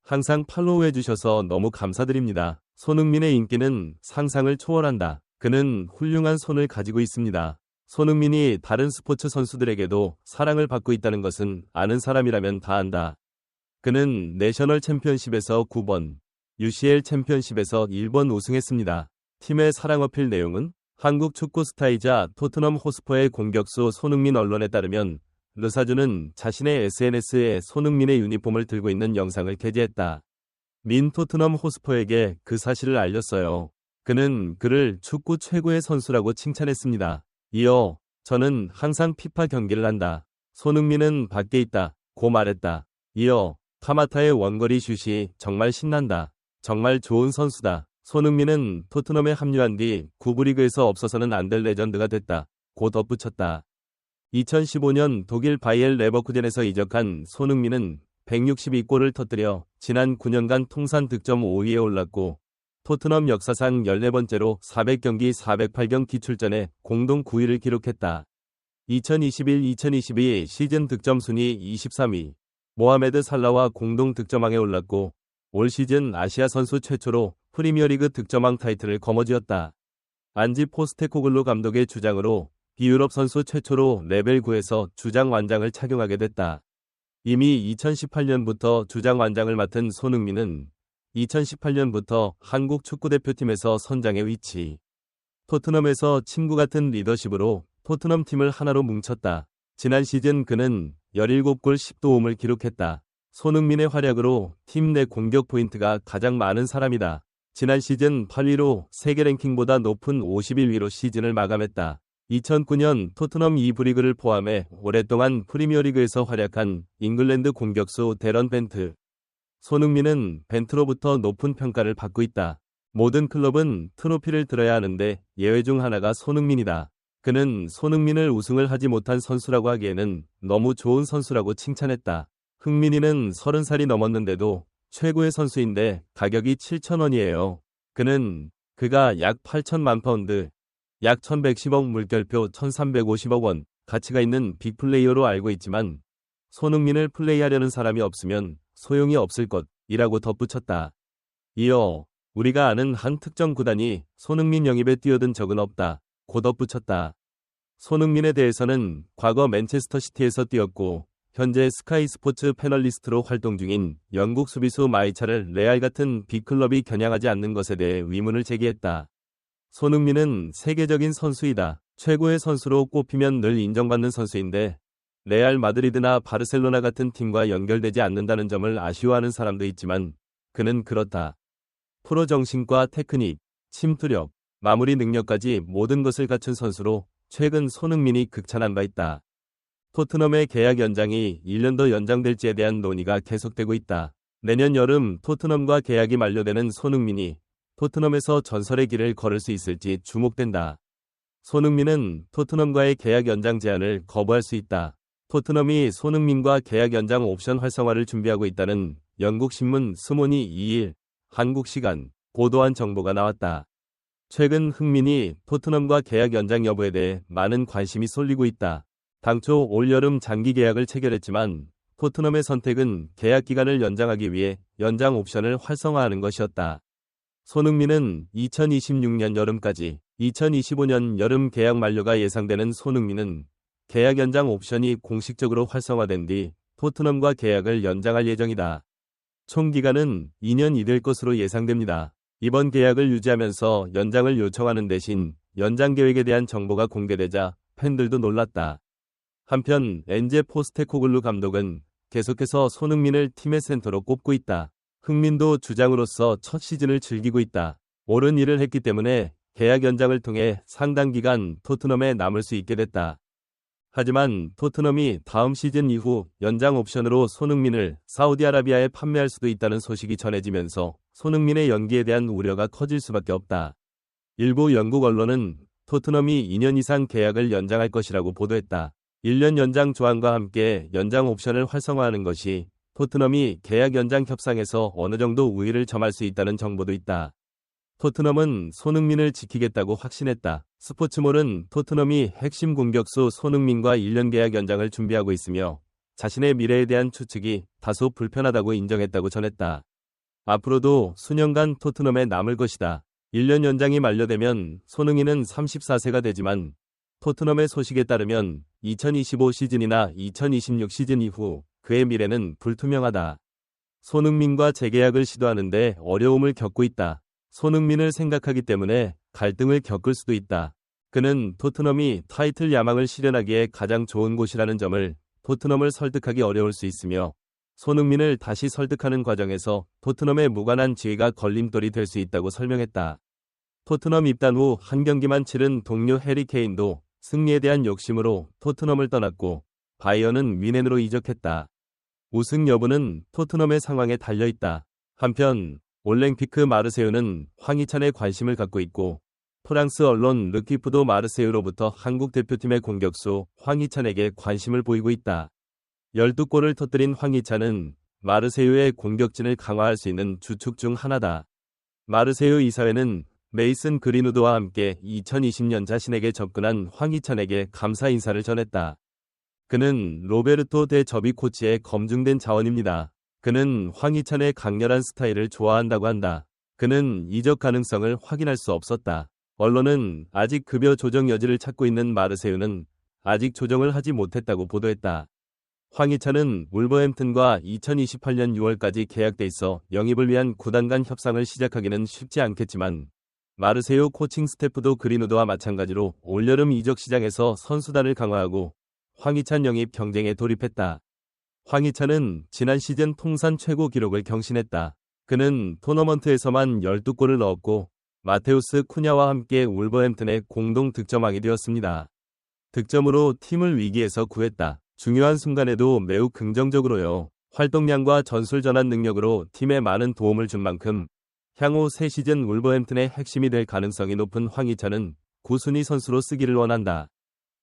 항상 팔로우해주셔서 너무 감사드립니다. 손흥민의 인기는 상상을 초월한다. 그는 훌륭한 손을 가지고 있습니다. 손흥민이 다른 스포츠 선수들에게도 사랑을 받고 있다는 것은 아는 사람이라면 다 안다. 그는 내셔널 챔피언십에서 9번, UCL 챔피언십에서 1번 우승했습니다. 팀의 사랑 어필 내용은 한국 축구 스타이자 토트넘 호스퍼의 공격수 손흥민. 언론에 따르면 르사주는 자신의 SNS에 손흥민의 유니폼을 들고 있는 영상을 게재했다. 민 토트넘 호스퍼에게 그 사실을 알렸어요. 그는 그를 축구 최고의 선수라고 칭찬했습니다. 이어 저는 항상 피파 경기를 한다. 손흥민은 밖에 있다. 고 말했다. 이어 카마타의 원거리 슛이 정말 신난다. 정말 좋은 선수다. 손흥민은 토트넘에 합류한 뒤 구부리그에서 없어서는 안 될 레전드가 됐다. 고 덧붙였다. 2015년 독일 바이엘 레버쿠젠에서 이적한 손흥민은 162골을 터뜨려 지난 9년간 통산 득점 5위에 올랐고 토트넘 역사상 14번째로 400경기 408경기 출전에 공동 9위를 기록했다. 2021-2022 시즌 득점 순위 23위, 모하메드 살라와 공동 득점왕에 올랐고 올 시즌 아시아 선수 최초로 프리미어리그 득점왕 타이틀을 거머쥐었다. 안지 포스테코글루 감독의 주장으로 비유럽 선수 최초로 레벨 9에서 주장 완장을 착용하게 됐다. 이미 2018년부터 주장 완장을 맡은 손흥민은 2018년부터 한국 축구대표팀에서 선장에 위치. 토트넘에서 친구 같은 리더십으로 토트넘 팀을 하나로 뭉쳤다. 지난 시즌 그는 17골 10도움을 기록했다. 손흥민의 활약으로 팀 내 공격 포인트가 가장 많은 사람이다. 지난 시즌 8위로 세계 랭킹보다 높은 51위로 시즌을 마감했다. 2009년 토트넘 2부 리그를 포함해 오랫동안 프리미어리그에서 활약한 잉글랜드 공격수 데런 벤트. 손흥민은 벤트로부터 높은 평가를 받고 있다. 모든 클럽은 트로피를 들어야 하는데 예외 중 하나가 손흥민이다. 그는 손흥민을 우승을 하지 못한 선수라고 하기에는 너무 좋은 선수라고 칭찬했다. 흥민이는 30살이 넘었는데도 최고의 선수인데 가격이 7천원이에요. 그가 약 8천만 파운드, 약 1110억 물결표 1350억 원 가치가 있는 빅플레이어로 알고 있지만 손흥민을 플레이하려는 사람이 없으면 소용이 없을 것이라고 덧붙였다. 이어 우리가 아는 한 특정 구단이 손흥민 영입에 뛰어든 적은 없다. 고 덧붙였다. 손흥민에 대해서는 과거 맨체스터 시티에서 뛰었고 현재 스카이 스포츠 패널리스트로 활동 중인 영국 수비수 마이차를 레알 같은 빅클럽이 겨냥하지 않는 것에 대해 의문을 제기했다. 손흥민은 세계적인 선수이다. 최고의 선수로 꼽히면 늘 인정받는 선수인데 레알 마드리드나 바르셀로나 같은 팀과 연결되지 않는다는 점을 아쉬워하는 사람도 있지만 그는 그렇다. 프로 정신과 테크닉, 침투력, 마무리 능력까지 모든 것을 갖춘 선수로 최근 손흥민이 극찬한 바 있다. 토트넘의 계약 연장이 1년 더 연장될지에 대한 논의가 계속되고 있다. 내년 여름 토트넘과 계약이 만료되는 손흥민이 토트넘에서 전설의 길을 걸을 수 있을지 주목된다. 손흥민은 토트넘과의 계약 연장 제안을 거부할 수 있다. 토트넘이 손흥민과 계약 연장 옵션 활성화를 준비하고 있다는 영국 신문 스몬이 2일 한국 시간 보도한 정보가 나왔다. 최근 흥민이 토트넘과 계약 연장 여부에 대해 많은 관심이 쏠리고 있다. 당초 올여름 장기 계약을 체결했지만 토트넘의 선택은 계약 기간을 연장하기 위해 연장 옵션을 활성화하는 것이었다. 손흥민은 2026년 여름까지 2025년 여름 계약 만료가 예상되는 손흥민은 계약 연장 옵션이 공식적으로 활성화된 뒤 토트넘과 계약을 연장할 예정이다. 총 기간은 2년이 될 것으로 예상됩니다. 이번 계약을 유지하면서 연장을 요청하는 대신 연장 계획에 대한 정보가 공개되자 팬들도 놀랐다. 한편 엔제 포스테코글루 감독은 계속해서 손흥민을 팀의 센터로 꼽고 있다. 흥민도 주장으로서 첫 시즌을 즐기고 있다. 옳은 일을 했기 때문에 계약 연장을 통해 상당 기간 토트넘에 남을 수 있게 됐다. 하지만 토트넘이 다음 시즌 이후 연장 옵션으로 손흥민을 사우디아라비아에 판매할 수도 있다는 소식이 전해지면서 손흥민의 연기에 대한 우려가 커질 수밖에 없다. 일부 영국 언론은 토트넘이 2년 이상 계약을 연장할 것이라고 보도했다. 1년 연장 조항과 함께 연장 옵션을 활성화하는 것이 토트넘이 계약 연장 협상에서 어느 정도 우위를 점할 수 있다는 정보도 있다. 토트넘은 손흥민을 지키겠다고 확신했다. 스포츠몰은 토트넘이 핵심 공격수 손흥민과 1년 계약 연장을 준비하고 있으며 자신의 미래에 대한 추측이 다소 불편하다고 인정했다고 전했다. 앞으로도 수년간 토트넘에 남을 것이다. 1년 연장이 만료되면 손흥민은 34세가 되지만 토트넘의 소식에 따르면 2025 시즌이나 2026 시즌 이후 그의 미래는 불투명하다. 손흥민과 재계약을 시도하는데 어려움을 겪고 있다. 손흥민을 생각하기 때문에 갈등을 겪을 수도 있다. 그는 토트넘이 타이틀 야망을 실현하기에 가장 좋은 곳이라는 점을 토트넘을 설득하기 어려울 수 있으며 손흥민을 다시 설득하는 과정에서 토트넘의 무관한 지위가 걸림돌이 될 수 있다고 설명했다. 토트넘 입단 후 한 경기만 치른 동료 해리 케인도 승리에 대한 욕심으로 토트넘을 떠났고 바이언은 뮌헨으로 이적했다. 우승 여부는 토트넘의 상황에 달려있다. 한편 올랭피크 마르세유는 황희찬에 관심을 갖고 있고 프랑스 언론 르키프도 마르세유로부터 한국 대표팀의 공격수 황희찬에게 관심을 보이고 있다. 12골을 터뜨린 황희찬은 마르세유의 공격진을 강화할 수 있는 주축 중 하나다. 마르세유 이사회는 메이슨 그린우드와 함께 2020년 자신에게 접근한 황희찬에게 감사 인사를 전했다. 그는 로베르토 데 저비 코치의 검증된 자원입니다. 그는 황희찬의 강렬한 스타일을 좋아한다고 한다. 그는 이적 가능성을 확인할 수 없었다. 언론은 아직 급여 조정 여지를 찾고 있는 마르세유는 아직 조정을 하지 못했다고 보도했다. 황희찬은 울버햄튼과 2028년 6월까지 계약돼 있어 영입을 위한 구단 간 협상을 시작하기는 쉽지 않겠지만 마르세유 코칭 스태프도 그린우드와 마찬가지로 올여름 이적 시장에서 선수단을 강화하고 황희찬 영입 경쟁에 돌입했다. 황희찬은 지난 시즌 통산 최고 기록을 경신했다. 그는 토너먼트에서만 12골을 넣었고 마테우스 쿠냐와 함께 울버햄튼의 공동 득점왕이 되었습니다. 득점으로 팀을 위기에서 구했다. 중요한 순간에도 매우 긍정적으로요. 활동량과 전술 전환 능력으로 팀에 많은 도움을 준 만큼 향후 새 시즌 울버햄튼의 핵심이 될 가능성이 높은 황희찬은 구순위 선수로 쓰기를 원한다.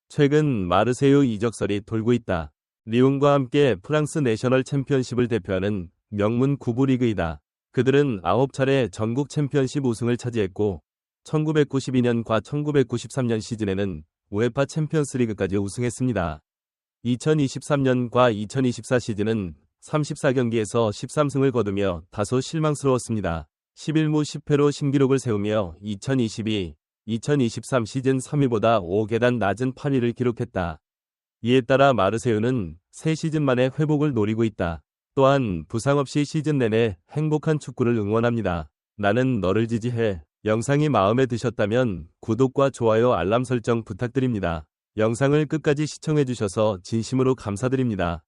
최근 마르세유 이적설이 돌고 있다. 리옹과 함께 프랑스 내셔널 챔피언십을 대표하는 명문 9부 리그이다. 그들은 9차례 전국 챔피언십 우승을 차지했고 1992년과 1993년 시즌에는 우에파 챔피언스 리그까지 우승했습니다. 2023년과 2024 시즌은 34경기에서 13승을 거두며 다소 실망스러웠습니다. 11무 10패로 신기록을 세우며 2022-2023 시즌 3위보다 5계단 낮은 8위를 기록했다. 이에 따라 마르세유는 새 시즌 만에 회복을 노리고 있다. 또한 부상 없이 시즌 내내 행복한 축구를 응원합니다. 나는 너를 지지해. 영상이 마음에 드셨다면 구독과 좋아요 알람 설정 부탁드립니다. 영상을 끝까지 시청해주셔서 진심으로 감사드립니다.